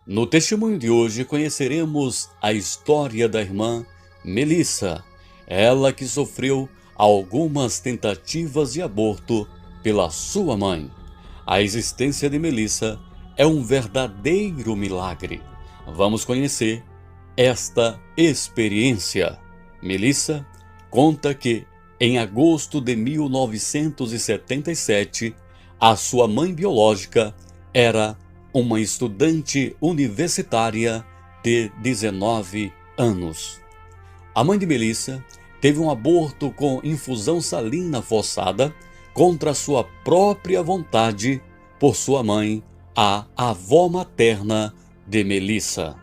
No testemunho de hoje conheceremos a história da irmã Melissa, ela que sofreu algumas tentativas de aborto pela sua mãe. A existência de Melissa é um verdadeiro milagre. Vamos conhecer esta experiência. Melissa conta que, em agosto de 1977, a sua mãe biológica era uma estudante universitária de 19 anos. A mãe de Melissa teve um aborto com infusão salina forçada contra sua própria vontade por sua mãe, a avó materna de Melissa.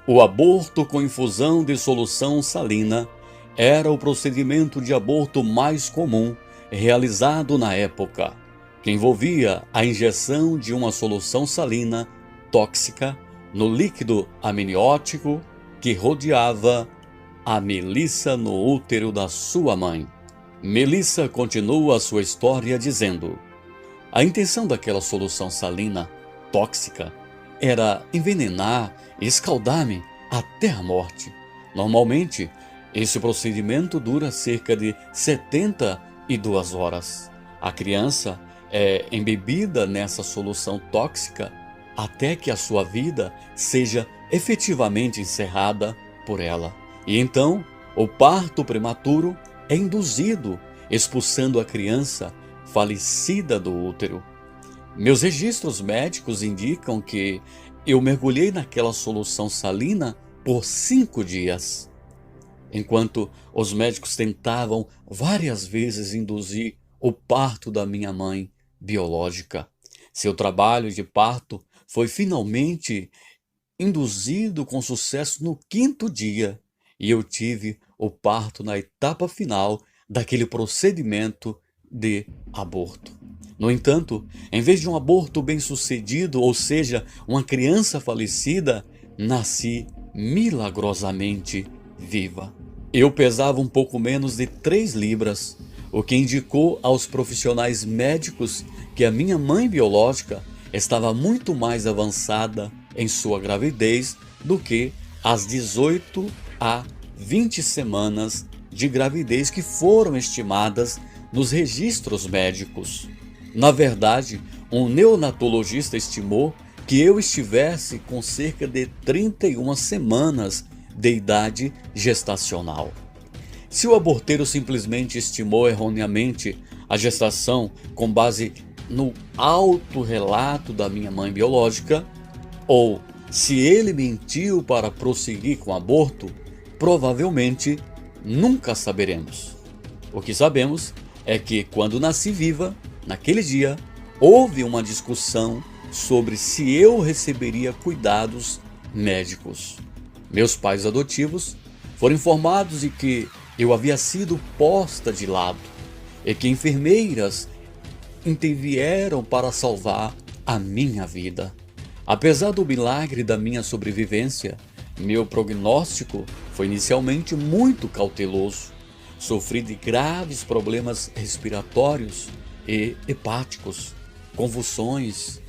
O aborto com infusão de solução salina era o procedimento de aborto mais comum realizado na época, que envolvia a injeção de uma solução salina tóxica no líquido amniótico que rodeava a Melissa no útero da sua mãe. Melissa continua sua história dizendo: a intenção daquela solução salina tóxica era envenenar e escaldar-me até a morte. Normalmente, esse procedimento dura cerca de 72 horas. A criança é embebida nessa solução tóxica até que a sua vida seja efetivamente encerrada por ela. E então, o parto prematuro é induzido, expulsando a criança falecida do útero. Meus registros médicos indicam que eu mergulhei naquela solução salina por 5 dias. Enquanto os médicos tentavam várias vezes induzir o parto da minha mãe biológica. Seu trabalho de parto foi finalmente induzido com sucesso no 5º dia e eu tive o parto na etapa final daquele procedimento de aborto. No entanto, em vez de um aborto bem-sucedido, ou seja, uma criança falecida, nasci milagrosamente viva. Eu pesava um pouco menos de 3 libras, o que indicou aos profissionais médicos que a minha mãe biológica estava muito mais avançada em sua gravidez do que as 18 a 20 semanas de gravidez que foram estimadas nos registros médicos. Na verdade, um neonatologista estimou que eu estivesse com cerca de 31 semanas de idade gestacional. Se o aborteiro simplesmente estimou erroneamente a gestação com base no autorrelato da minha mãe biológica, ou se ele mentiu para prosseguir com o aborto, provavelmente nunca saberemos. O que sabemos é que, quando nasci viva, naquele dia, houve uma discussão sobre se eu receberia cuidados médicos. Meus pais adotivos foram informados de que eu havia sido posta de lado e que enfermeiras intervieram para salvar a minha vida. Apesar do milagre da minha sobrevivência, meu prognóstico foi inicialmente muito cauteloso. Sofri de graves problemas respiratórios e hepáticos, convulsões.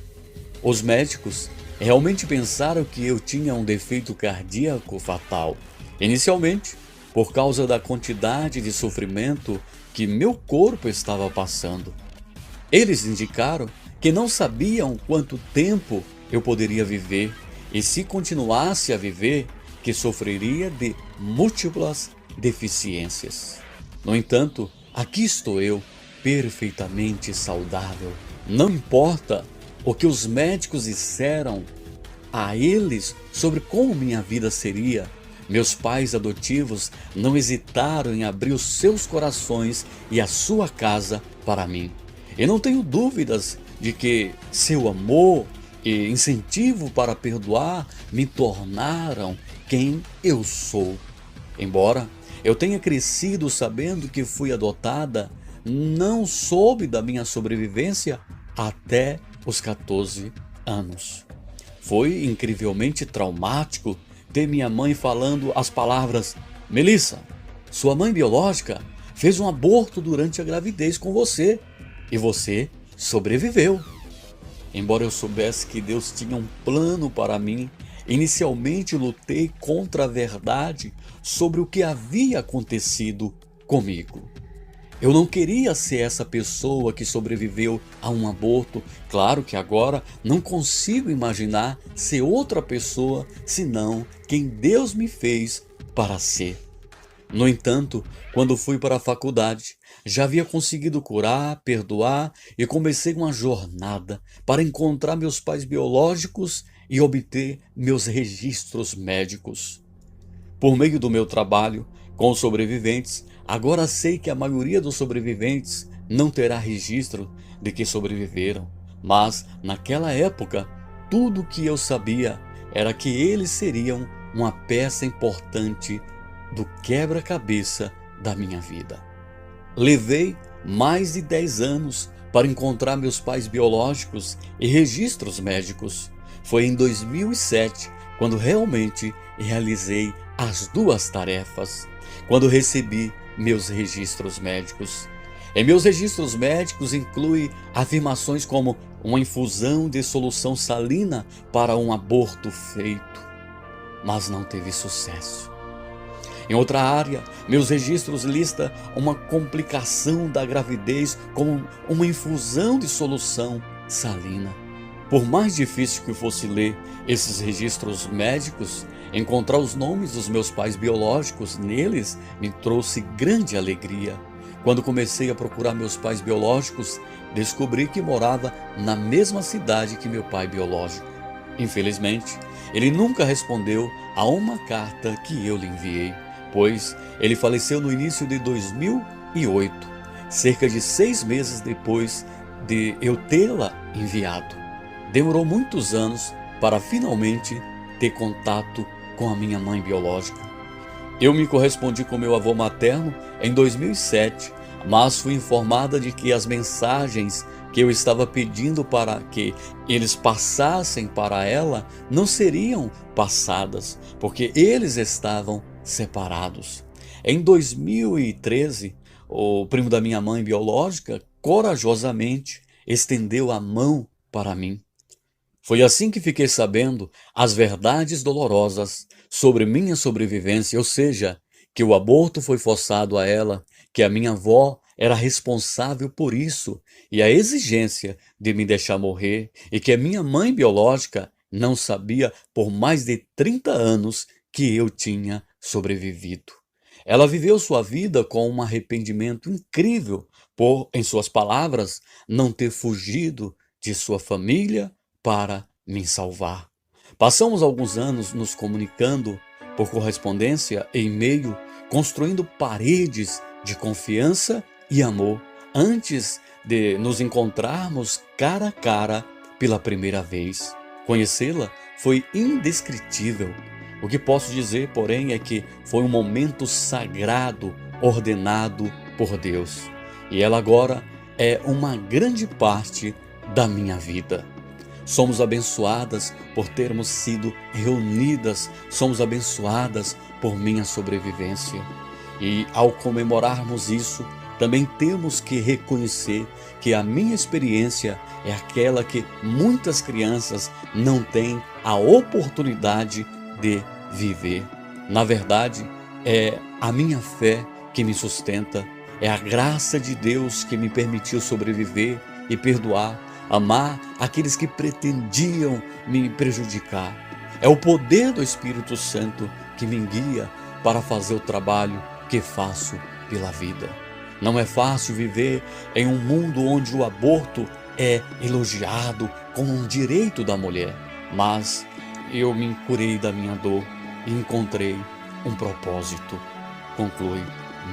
Os médicos realmente pensaram que eu tinha um defeito cardíaco fatal. Inicialmente, por causa da quantidade de sofrimento que meu corpo estava passando. Eles indicaram que não sabiam quanto tempo eu poderia viver e, se continuasse a viver, que sofreria de múltiplas deficiências. No entanto, aqui estou eu, perfeitamente saudável. Não importa o que os médicos disseram a eles sobre como minha vida seria, meus pais adotivos não hesitaram em abrir os seus corações e a sua casa para mim. E não tenho dúvidas de que seu amor e incentivo para perdoar me tornaram quem eu sou. Embora eu tenha crescido sabendo que fui adotada, não soube da minha sobrevivência até os 14 anos. Foi incrivelmente traumático ter minha mãe falando as palavras: Melissa, sua mãe biológica fez um aborto durante a gravidez com você e você sobreviveu. Embora eu soubesse que Deus tinha um plano para mim, inicialmente lutei contra a verdade sobre o que havia acontecido comigo. Eu não queria ser essa pessoa que sobreviveu a um aborto. Claro que agora não consigo imaginar ser outra pessoa senão quem Deus me fez para ser. No entanto, quando fui para a faculdade, já havia conseguido curar, perdoar e comecei uma jornada para encontrar meus pais biológicos e obter meus registros médicos. Por meio do meu trabalho com os sobreviventes, agora sei que a maioria dos sobreviventes não terá registro de que sobreviveram, mas naquela época, tudo o que eu sabia era que eles seriam uma peça importante do quebra-cabeça da minha vida. Levei mais de 10 anos para encontrar meus pais biológicos e registros médicos. Foi em 2007 quando realmente realizei as duas tarefas, quando recebi meus registros médicos. Em meus registros médicos inclui afirmações como uma infusão de solução salina para um aborto feito, mas não teve sucesso. Em outra área, meus registros listam uma complicação da gravidez como uma infusão de solução salina. Por mais difícil que fosse ler esses registros médicos, encontrar os nomes dos meus pais biológicos neles me trouxe grande alegria. Quando comecei a procurar meus pais biológicos, descobri que morava na mesma cidade que meu pai biológico. Infelizmente, ele nunca respondeu a uma carta que eu lhe enviei, pois ele faleceu no início de 2008, cerca de 6 meses depois de eu tê-la enviado. Demorou muitos anos para finalmente ter contato com a minha mãe biológica. Eu me correspondi com meu avô materno em 2007, mas fui informada de que as mensagens que eu estava pedindo para que eles passassem para ela não seriam passadas, porque eles estavam separados. Em 2013, o primo da minha mãe biológica corajosamente estendeu a mão para mim. Foi assim que fiquei sabendo as verdades dolorosas sobre minha sobrevivência, ou seja, que o aborto foi forçado a ela, que a minha avó era responsável por isso e a exigência de me deixar morrer, e que a minha mãe biológica não sabia por mais de 30 anos que eu tinha sobrevivido. Ela viveu sua vida com um arrependimento incrível por, em suas palavras, não ter fugido de sua família para me salvar. Passamos alguns anos nos comunicando por correspondência e e-mail, construindo paredes de confiança e amor antes de nos encontrarmos cara a cara pela primeira vez. Conhecê-la foi indescritível. O que posso dizer, porém, é que foi um momento sagrado, ordenado por Deus. E ela agora é uma grande parte da minha vida. Somos abençoadas por termos sido reunidas, somos abençoadas por minha sobrevivência. E ao comemorarmos isso, também temos que reconhecer que a minha experiência é aquela que muitas crianças não têm a oportunidade de viver. Na verdade, é a minha fé que me sustenta, é a graça de Deus que me permitiu sobreviver e perdoar, amar aqueles que pretendiam me prejudicar. É o poder do Espírito Santo que me guia para fazer o trabalho que faço pela vida. Não é fácil viver em um mundo onde o aborto é elogiado como um direito da mulher, mas eu me curei da minha dor e encontrei um propósito, conclui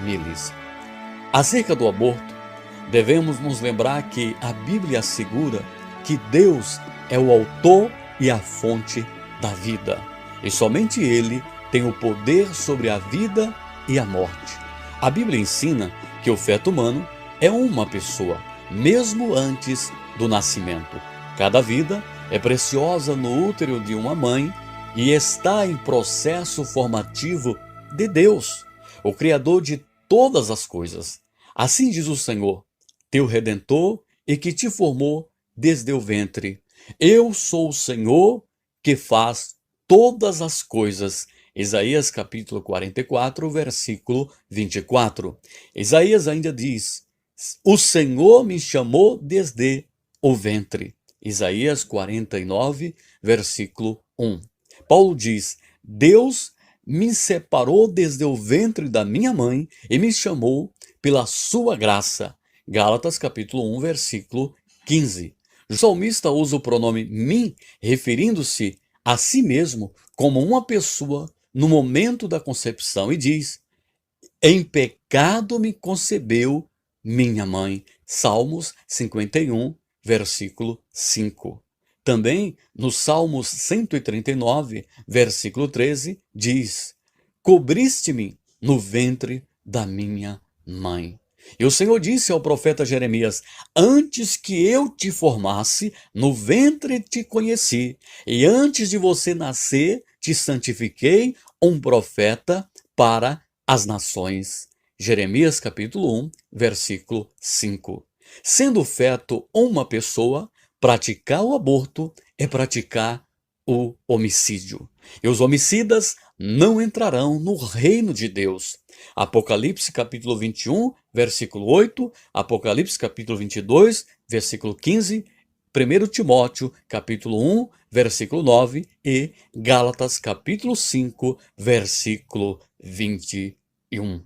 Melissa. Acerca do aborto, devemos nos lembrar que a Bíblia assegura que Deus é o autor e a fonte da vida, e somente Ele tem o poder sobre a vida e a morte. A Bíblia ensina que o feto humano é uma pessoa, mesmo antes do nascimento. Cada vida é preciosa no útero de uma mãe e está em processo formativo de Deus, o Criador de todas as coisas. Assim diz o Senhor, teu Redentor, e que te formou desde o ventre. Eu sou o Senhor que faz todas as coisas. Isaías capítulo 44, versículo 24. Isaías ainda diz: o Senhor me chamou desde o ventre. Isaías 49, versículo 1. Paulo diz: Deus me separou desde o ventre da minha mãe e me chamou pela sua graça. Gálatas capítulo 1, versículo 15. O salmista usa o pronome mim, referindo-se a si mesmo como uma pessoa no momento da concepção, e diz: em pecado me concebeu minha mãe. Salmos 51, versículo 5. Também no Salmos 139, versículo 13, diz: cobriste-me no ventre da minha mãe. E o Senhor disse ao profeta Jeremias: antes que eu te formasse, no ventre te conheci, e antes de você nascer, te santifiquei um profeta para as nações. Jeremias capítulo 1, versículo 5. Sendo o feto uma pessoa, praticar o aborto é praticar o homicídio. E os homicidas não entrarão no reino de Deus. Apocalipse capítulo 21, versículo 8, Apocalipse capítulo 22, versículo 15, 1 Timóteo capítulo 1, versículo 9 e Gálatas capítulo 5, versículo 21.